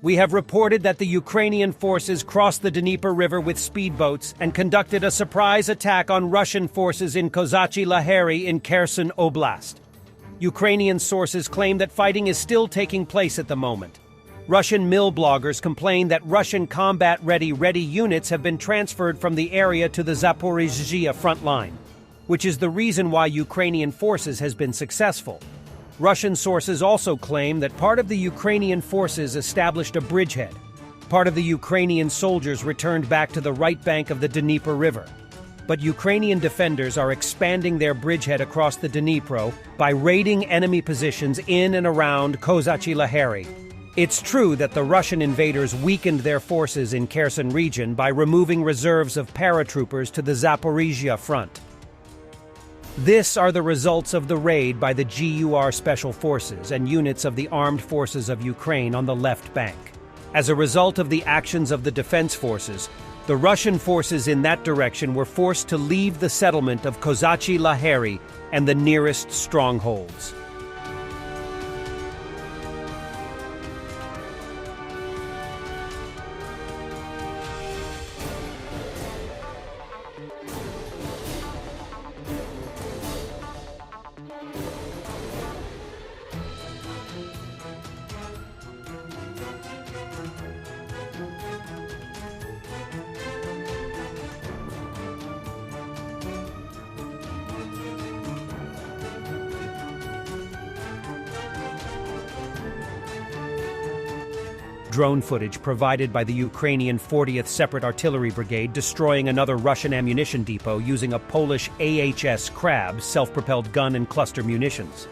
We have reported that the Ukrainian forces crossed the Dnipro River with speedboats and conducted a surprise attack on Russian forces in Kozachyi-Lahery in Kherson Oblast. Ukrainian sources claim that fighting is still taking place at the moment. Russian mill bloggers complain that Russian combat-ready units have been transferred from the area to the Zaporizhzhia front line, which is the reason why Ukrainian forces has been successful. Russian sources also claim that part of the Ukrainian forces established a bridgehead. Part of the Ukrainian soldiers returned back to the right bank of the Dnipro River. But Ukrainian defenders are expanding their bridgehead across the Dnipro by raiding enemy positions in and around Kozachyi-Lahery. It's true that the Russian invaders weakened their forces in Kherson region by removing reserves of paratroopers to the Zaporizhzhia front. This are the results of the raid by the GUR Special Forces and units of the Armed Forces of Ukraine on the left bank. As a result of the actions of the defense forces, the Russian forces in that direction were forced to leave the settlement of Kozachyi-Lahery and the nearest strongholds. Drone footage provided by the Ukrainian 40th Separate Artillery Brigade destroying another Russian ammunition depot using a Polish AHS Crab self-propelled gun and cluster munitions.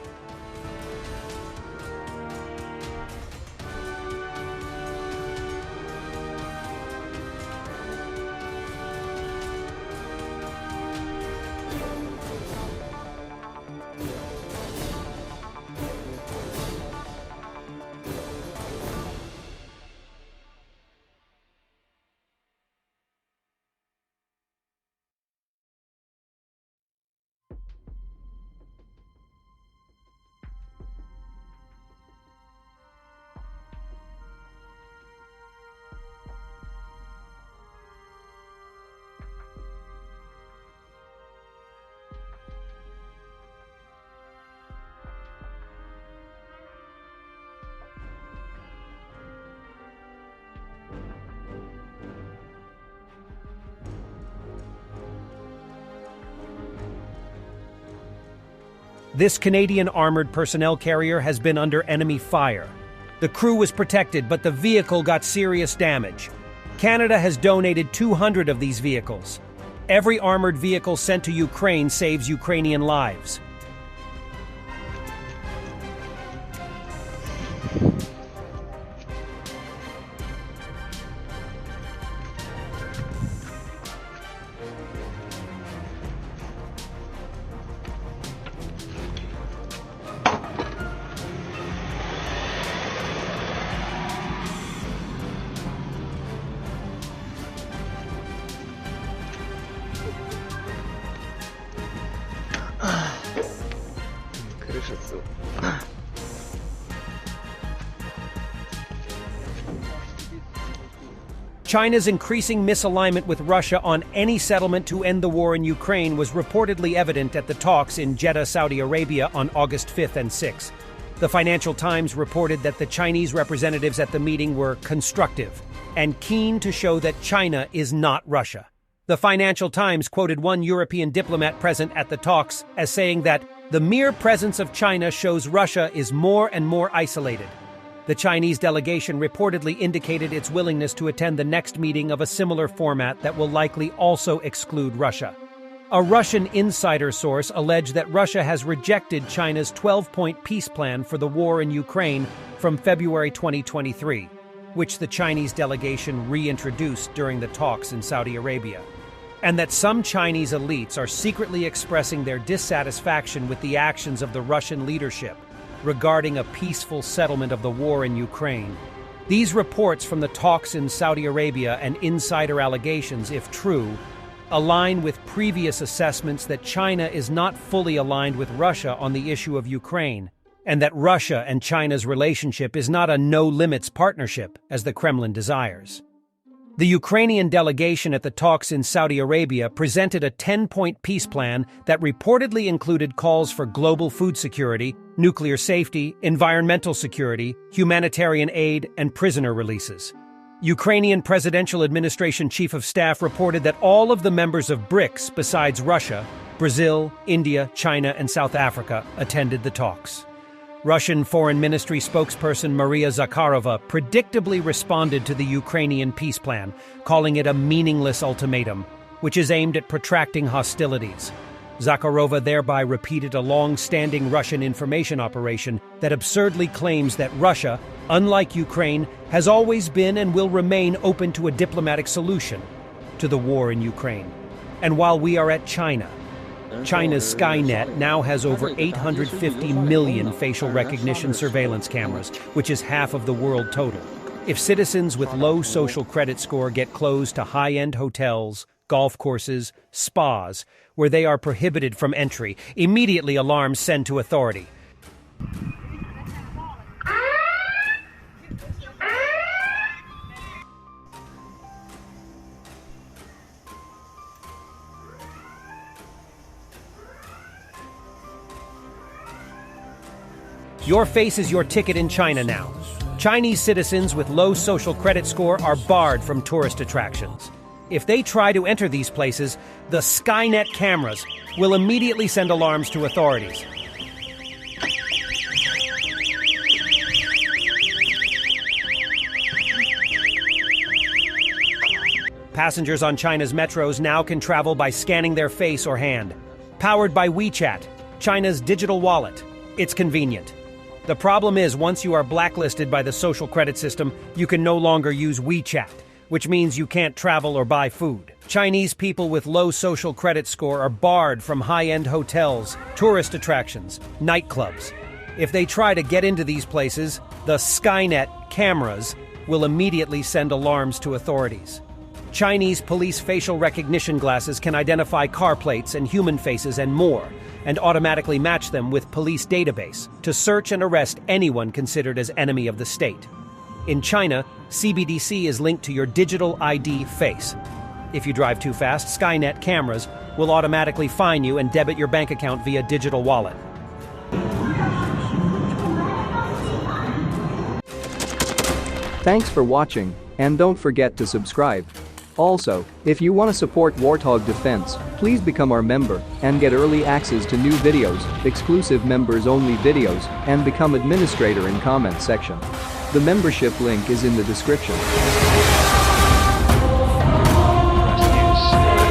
This Canadian armored personnel carrier has been under enemy fire. The crew was protected, but the vehicle got serious damage. Canada has donated 200 of these vehicles. Every armored vehicle sent to Ukraine saves Ukrainian lives. China's increasing misalignment with Russia on any settlement to end the war in Ukraine was reportedly evident at the talks in Jeddah, Saudi Arabia on August 5th and 6th. The Financial Times reported that the Chinese representatives at the meeting were constructive and keen to show that China is not Russia. The Financial Times quoted one European diplomat present at the talks as saying that the mere presence of China shows Russia is more and more isolated. The Chinese delegation reportedly indicated its willingness to attend the next meeting of a similar format that will likely also exclude Russia. A Russian insider source alleged that Russia has rejected China's 12-point peace plan for the war in Ukraine from February 2023, which the Chinese delegation reintroduced during the talks in Saudi Arabia, and that some Chinese elites are secretly expressing their dissatisfaction with the actions of the Russian leadership regarding a peaceful settlement of the war in Ukraine. These reports from the talks in Saudi Arabia and insider allegations, if true, align with previous assessments that China is not fully aligned with Russia on the issue of Ukraine. and that Russia and China's relationship is not a no-limits partnership, as the Kremlin desires. The Ukrainian delegation at the talks in Saudi Arabia presented a 10-point peace plan that reportedly included calls for global food security, nuclear safety, environmental security, humanitarian aid, and prisoner releases. Ukrainian Presidential Administration Chief of Staff reported that all of the members of BRICS, besides Russia, Brazil, India, China, and South Africa, attended the talks. Russian Foreign Ministry spokesperson Maria Zakharova predictably responded to the Ukrainian peace plan, calling it a meaningless ultimatum, which is aimed at protracting hostilities. Zakharova thereby repeated a long-standing Russian information operation that absurdly claims that Russia, unlike Ukraine, has always been and will remain open to a diplomatic solution to the war in Ukraine. And while we are at China's Skynet now has over 850 million facial recognition surveillance cameras, which is half of the world total. If citizens with low social credit score get closed to high-end hotels, golf courses, spas, where they are prohibited from entry, immediately alarms sent to authority. Your face is your ticket in China now. Chinese citizens with low social credit score are barred from tourist attractions. If they try to enter these places, the Skynet cameras will immediately send alarms to authorities. Passengers on China's metros now can travel by scanning their face or hand. Powered by WeChat, China's digital wallet. It's convenient. The problem is, once you are blacklisted by the social credit system, you can no longer use WeChat, which means you can't travel or buy food. Chinese people with low social credit score are barred from high-end hotels, tourist attractions, nightclubs. If they try to get into these places, the Skynet cameras will immediately send alarms to authorities. Chinese police facial recognition glasses can identify car plates and human faces and more, and automatically match them with police database to search and arrest anyone considered as enemy of the state. In China, CBDC is linked to your digital ID face. If you drive too fast, Skynet cameras will automatically fine you and debit your bank account via digital wallet. Thanks for watching, and don't forget to subscribe. Also, if you want to support Warthog Defense, please become our member and get early access to new videos, exclusive members-only videos, and become administrator in comment section. The membership link is in the description. Rescues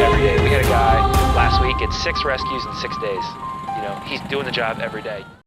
every day. We had a guy last week at 6 rescues in 6 days. You know, he's doing the job every day.